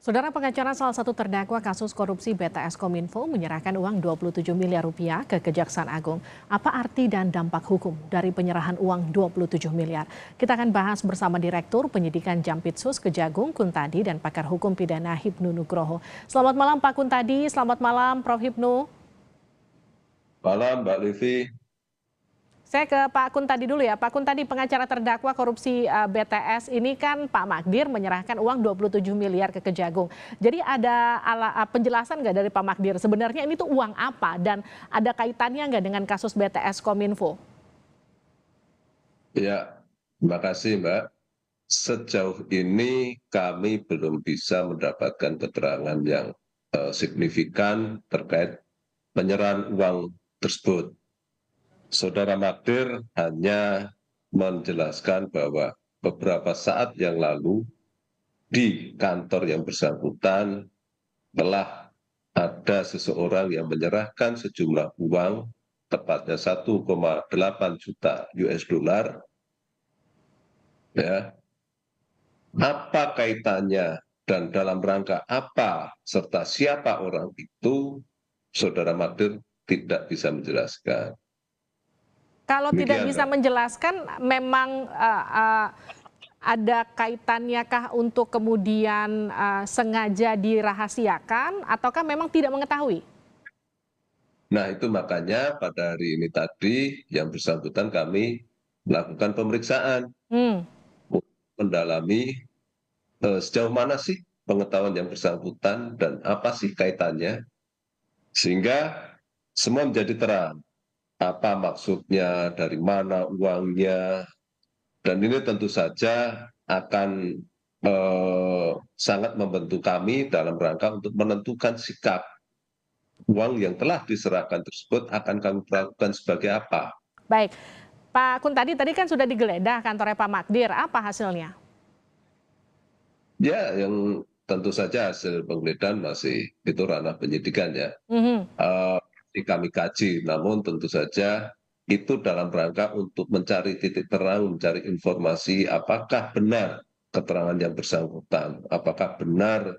Saudara pengacara salah satu terdakwa kasus korupsi BTS Kominfo menyerahkan uang 27 miliar rupiah ke Kejaksaan Agung. Apa arti dan dampak hukum dari penyerahan uang 27 miliar? Kita akan bahas bersama Direktur Penyidikan Jampitsus Kejagung Kuntadi dan pakar hukum pidana Hipnu Nugroho. Selamat malam Pak Kuntadi, selamat malam Prof. Hipnu. Malam Mbak Livi. Saya ke Pak Kuntadi dulu ya. Pak Kuntadi, pengacara terdakwa korupsi BTS ini kan Pak Magdir menyerahkan uang 27 miliar ke Kejagung. Jadi ada penjelasan nggak dari Pak Magdir? Sebenarnya ini tuh uang apa dan ada kaitannya nggak dengan kasus BTS Kominfo? Ya, terima kasih Mbak. Sejauh ini kami belum bisa mendapatkan keterangan yang signifikan terkait penyerahan uang tersebut. Saudara Magdir hanya menjelaskan bahwa beberapa saat yang lalu di kantor yang bersangkutan telah ada seseorang yang menyerahkan sejumlah uang, tepatnya 1,8 juta US dollar, ya. Apa kaitannya dan dalam rangka apa serta siapa orang itu, Saudara Magdir tidak bisa menjelaskan. Kalau tidak Demikian, bisa Mbak. menjelaskan, memang ada kaitannya kah untuk kemudian sengaja dirahasiakan ataukah memang tidak mengetahui? Nah, itu makanya pada hari ini tadi yang bersangkutan kami melakukan pemeriksaan Hmm. untuk mendalami sejauh mana sih pengetahuan yang bersangkutan dan apa sih kaitannya, sehingga semua menjadi terang. Apa maksudnya, dari mana uangnya, dan ini tentu saja akan sangat membantu kami dalam rangka untuk menentukan sikap uang yang telah diserahkan tersebut akan kami perlakukan sebagai apa. Baik, Pak Kuntadi tadi kan sudah digeledah kantornya Pak Magdir, apa hasilnya? Ya, yang tentu saja hasil penggeledahan masih itu ranah penyidikan ya. Mhm. Kami kaji, namun tentu saja itu dalam rangka untuk mencari titik terang, mencari informasi apakah benar keterangan yang bersangkutan, apakah benar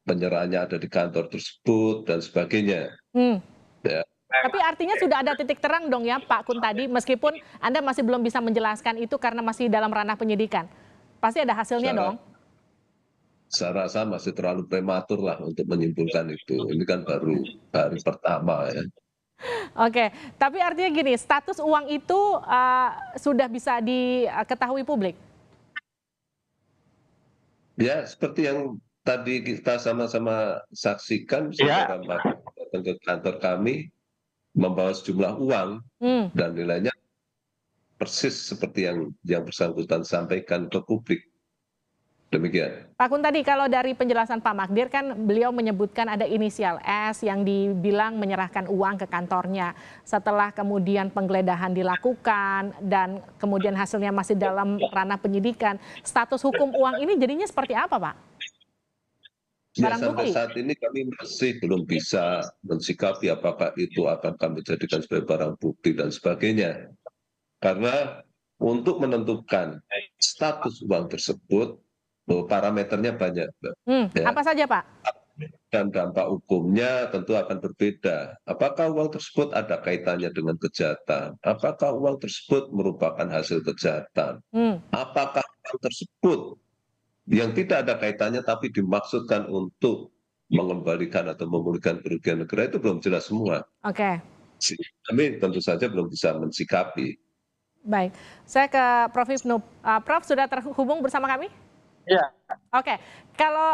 penyerahannya ada di kantor tersebut dan sebagainya. Hmm. Ya, Tapi artinya sudah ada titik terang dong ya Pak Kuntadi, meskipun Anda masih belum bisa menjelaskan itu karena masih dalam ranah penyidikan. Pasti ada hasilnya saya, dong? saya rasa masih terlalu prematur lah untuk menyimpulkan itu. Ini kan baru hari pertama ya. Oke, tapi artinya gini, status uang itu sudah bisa diketahui publik? Ya, seperti yang tadi kita sama-sama saksikan, Ya, saudara Mat datang ke kantor kami membawa sejumlah uang Hmm. dan nilainya persis seperti yang bersangkutan sampaikan ke publik. Demikian. Pak Kuntadi, kalau dari penjelasan Pak Magdir kan beliau menyebutkan ada inisial S yang dibilang menyerahkan uang ke kantornya. Setelah kemudian penggeledahan dilakukan dan kemudian hasilnya masih dalam ranah penyidikan, status hukum uang ini jadinya seperti apa, Pak? Ya, Barang sampai bukti? saat ini kami masih belum bisa mensikapi apakah itu akan kami jadikan sebagai barang bukti dan sebagainya. Karena untuk menentukan status uang tersebut, parameternya banyak, Mbak. Ya. Apa saja, Pak? Dan dampak hukumnya tentu akan berbeda. Apakah uang tersebut ada kaitannya dengan kejahatan? Apakah uang tersebut merupakan hasil kejahatan? Hmm. Apakah uang tersebut yang tidak ada kaitannya tapi dimaksudkan untuk mengembalikan atau memulihkan kerugian negara, itu belum jelas semua. Oke, Kami tentu saja belum bisa mensikapi. baik. Saya ke Prof. Hipnu. Prof sudah terhubung bersama kami? ya, Oke, kalau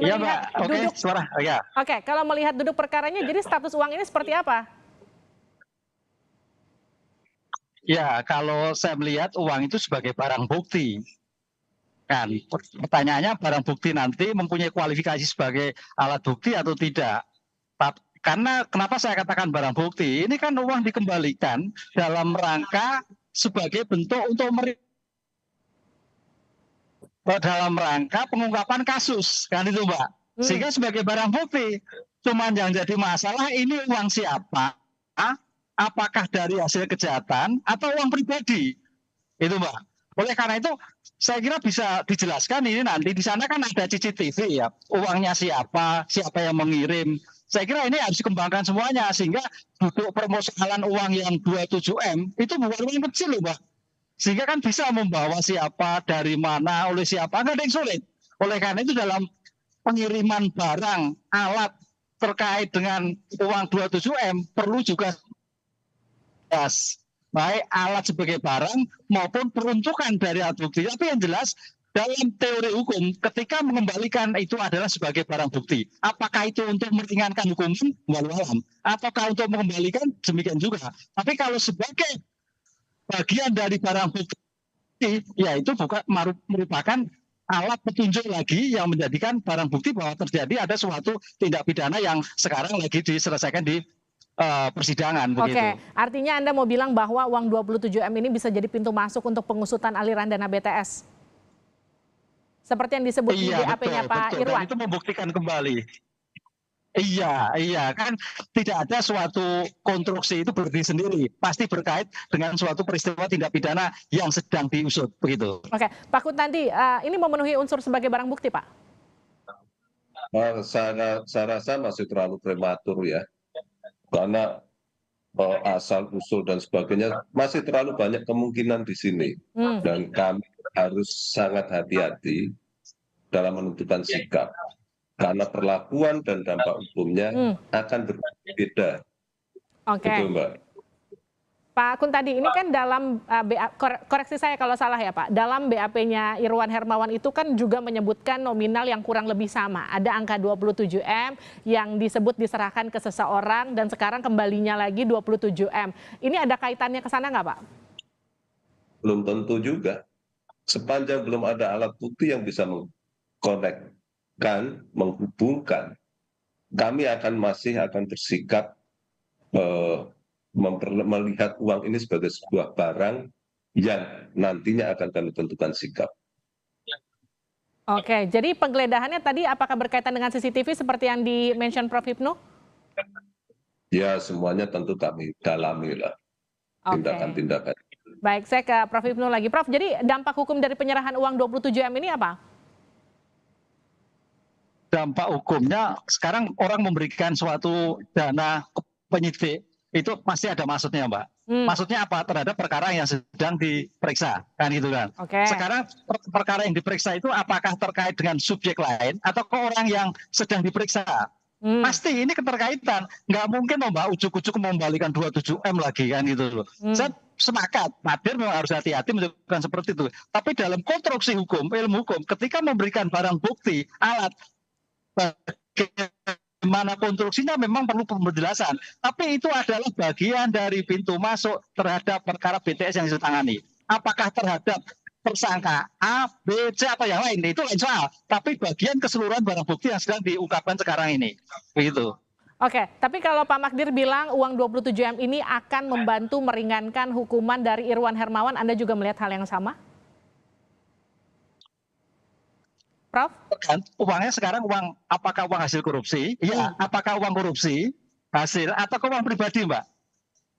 iya Mbak. melihat Oke, duduk, suara. Ya, oke, kalau melihat duduk perkaranya, jadi status uang ini seperti apa? ya. Kalau saya melihat uang itu sebagai barang bukti, kan? Pertanyaannya barang bukti nanti mempunyai kualifikasi sebagai alat bukti atau tidak? Karena kenapa saya katakan barang bukti? Ini kan uang dikembalikan dalam rangka sebagai bentuk untuk dalam rangka pengungkapan kasus, kan itu Mbak. Hmm. Sehingga sebagai barang bukti. Cuman yang jadi masalah ini uang siapa? Apakah dari hasil kejahatan atau uang pribadi? Itu Mbak. Oleh karena itu, saya kira bisa dijelaskan ini nanti di sana kan ada CCTV ya, uangnya siapa, siapa yang mengirim. Saya kira ini harus dikembangkan semuanya sehingga duduk permasalahan uang yang 27M itu bukan uang kecil loh, Mbak. Sehingga kan bisa membawa siapa, dari mana, oleh siapa, nggak ada yang sulit. Oleh karena itu dalam pengiriman barang, alat terkait dengan uang 27M perlu juga jelas, baik alat sebagai barang maupun peruntukan dari alat bukti. Tapi yang jelas dalam teori hukum ketika mengembalikan itu adalah sebagai barang bukti. Apakah itu untuk meringankan hukuman? Walau alam. Ataukah untuk mengembalikan? Demikian juga. Tapi kalau sebagai bagian dari barang bukti, ya itu bukan merupakan alat petunjuk lagi yang menjadikan barang bukti bahwa terjadi ada suatu tindak pidana yang sekarang lagi diselesaikan di persidangan. Oke, begitu. artinya Anda mau bilang bahwa uang 27M ini bisa jadi pintu masuk untuk pengusutan aliran dana BTS? Seperti yang disebut di Iya, BAP-nya betul, Pak betul. Dan Irwan? itu membuktikan kembali. Iya, kan tidak ada suatu konstruksi itu berdiri sendiri, pasti berkait dengan suatu peristiwa tindak pidana yang sedang diusut, begitu. Oke, Pak Kuntadi, ini memenuhi unsur sebagai barang bukti, Pak? Saya rasa masih terlalu prematur ya, karena asal usul dan sebagainya masih terlalu banyak kemungkinan di sini, dan kami harus sangat hati-hati dalam menentukan sikap karena perlakuan dan dampak hukumnya akan berbeda. Oke. Itu Mbak. Pak Kuntadi, ini kan dalam koreksi saya kalau salah ya Pak, dalam BAP-nya Irwan Hermawan itu kan juga menyebutkan nominal yang kurang lebih sama. Ada angka 27M yang disebut diserahkan ke seseorang dan sekarang kembalinya lagi 27M. Ini ada kaitannya ke sana nggak Pak? Belum tentu juga. Sepanjang belum ada alat bukti yang bisa mengkonekkan, menghubungkan, kami masih akan bersikap melihat uang ini sebagai sebuah barang yang nantinya akan kami tentukan sikap. Oke, jadi penggeledahannya tadi apakah berkaitan dengan CCTV seperti yang di-mention Prof. Hipnu? Ya, semuanya tentu kami dalami lah tindakan-tindakan. Baik, saya ke Prof. Hipnu lagi. Prof, jadi dampak hukum dari penyerahan uang 27M ini apa? Dampak hukumnya sekarang orang memberikan suatu dana ke penyidik itu pasti ada maksudnya, Mbak. Maksudnya apa? Terhadap perkara yang sedang diperiksa, kan gitu kan. Sekarang perkara yang diperiksa itu apakah terkait dengan subjek lain atau ke orang yang sedang diperiksa? Pasti ini keterkaitan. Nggak mungkin loh, Mbak, ujuk-ujuk membalikan 27M lagi kan gitu loh. Saya sepakat, Nadir memang harus hati-hati menunjukkan seperti itu. Tapi dalam konstruksi hukum, ilmu hukum, ketika memberikan barang bukti, alat, bagaimana konstruksinya memang perlu penjelasan. Tapi itu adalah bagian dari pintu masuk terhadap perkara BTS yang ditangani. Apakah terhadap tersangka A, B, C atau yang lain, itu lain soal. Tapi bagian keseluruhan barang bukti yang sedang diungkapkan sekarang ini. Begitu. Oke, tapi kalau Pak Magdir bilang uang 27M ini akan membantu meringankan hukuman dari Irwan Hermawan, Anda juga melihat hal yang sama? Prof? Uangnya sekarang apakah uang hasil korupsi? Iya. Apakah uang korupsi hasil atau uang pribadi, Mbak?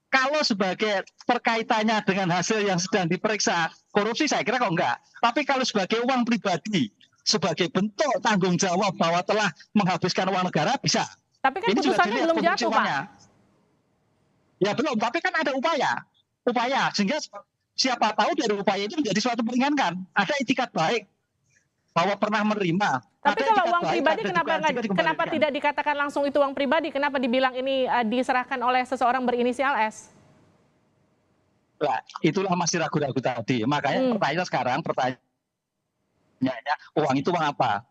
Kalau sebagai perkaitannya dengan hasil yang sedang diperiksa korupsi, saya kira kok enggak. Tapi kalau sebagai uang pribadi, sebagai bentuk tanggung jawab bahwa telah menghabiskan uang negara, bisa. Tapi kan putusannya belum jatuh, Pak. Ya belum, tapi kan ada upaya, sehingga siapa tahu dari upaya itu menjadi suatu meringankan. Ada itikat baik bahwa pernah menerima. Tapi kalau uang pribadi kenapa tidak dikatakan langsung itu uang pribadi? Kenapa dibilang ini diserahkan oleh seseorang berinisial S? Nah, itulah masih ragu-ragu tadi. Makanya pertanyaannya uang itu uang apa?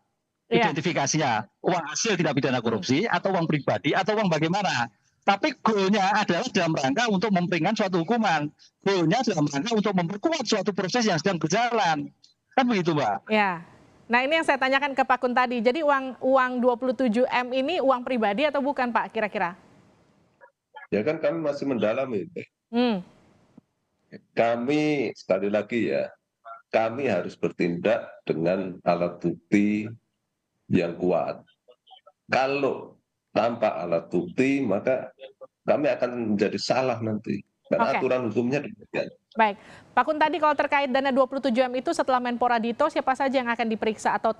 Identifikasinya, uang hasil tindak pidana korupsi atau uang pribadi atau uang bagaimana? Tapi goalnya adalah dalam rangka untuk memperingan suatu hukuman. Goalnya dalam rangka untuk memperkuat suatu proses yang sedang berjalan. Kan begitu, Mbak? Ya. Nah, ini yang saya tanyakan ke Pak Kuntadi. Jadi uang 27M ini uang pribadi atau bukan, Pak, kira-kira? Ya kan kami masih mendalami. Kami, sekali lagi ya, kami harus bertindak dengan alat bukti yang kuat. Kalau tanpa alat bukti, maka kami akan menjadi salah nanti. Karena aturan hukumnya demikian. Baik, Pak Kun tadi kalau terkait dana 27 M itu setelah Menpora Dito, siapa saja yang akan diperiksa atau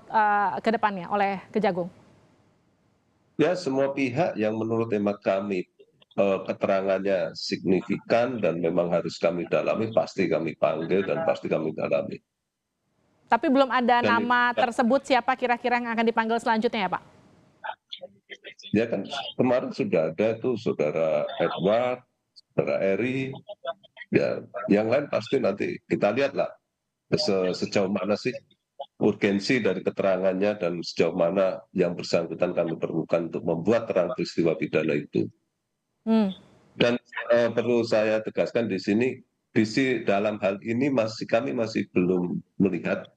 ke depannya oleh Kejagung? Ya, semua pihak yang menurut hemat kami keterangannya signifikan dan memang harus kami dalami, pasti kami panggil dan pasti kami dalami. Tapi belum ada Dan nama tersebut siapa kira-kira yang akan dipanggil selanjutnya ya Pak? ya kan kemarin sudah ada tuh Saudara Edward, Saudara Eri, ya yang lain pasti nanti kita lihatlah sejauh mana sih urgensi dari keterangannya dan sejauh mana yang bersangkutan kami perlukan untuk membuat terang peristiwa pidana itu. Hmm. Dan perlu saya tegaskan di sini, dalam hal ini kami masih belum melihat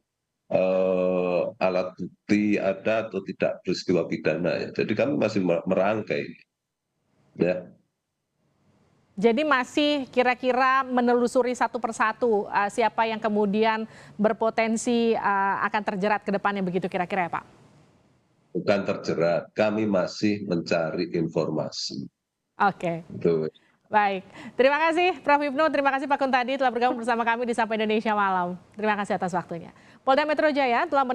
alat bukti ada atau tidak peristiwa pidana ya. Jadi kami masih merangkai, ya. Jadi masih kira-kira menelusuri satu persatu siapa yang kemudian berpotensi akan terjerat ke depannya begitu kira-kira ya Pak? Bukan terjerat, kami masih mencari informasi. Oke. Gitu. Baik, terima kasih Prof. Hipnu, terima kasih Pak Kun tadi telah bergabung bersama kami di Sapa Indonesia Malam. Terima kasih atas waktunya. Polda Metro Jaya telah